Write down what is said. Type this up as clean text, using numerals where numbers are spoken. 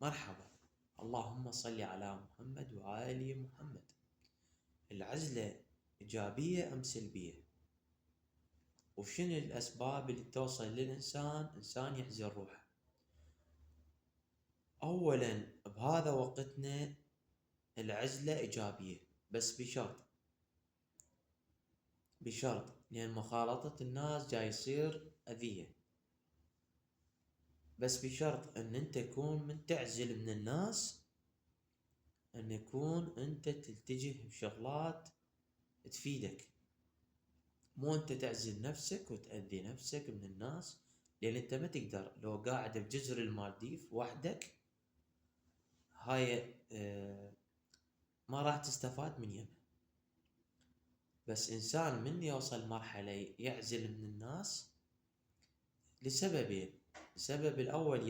مرحبا، اللهم صل على محمد وآل محمد. العزلة إيجابية أم سلبية؟ وشنو الأسباب اللي توصل إنسان يعزل روحه؟ أولا، بهذا وقتنا العزلة إيجابية، بس بشرط لأن مخالطة الناس جاي يصير أذية، بس بشرط أن أنت تكون من تعزل من الناس، أن يكون أنت تلتجه بشغلات تفيدك، مو أنت تعزل نفسك وتأذي نفسك من الناس. لأن أنت ما تقدر لو قاعد بجزر المالديف وحدك، هاي ما راح تستفاد من يمه. بس إنسان من يوصل مرحلة يعزل من الناس لسببين: السبب الأول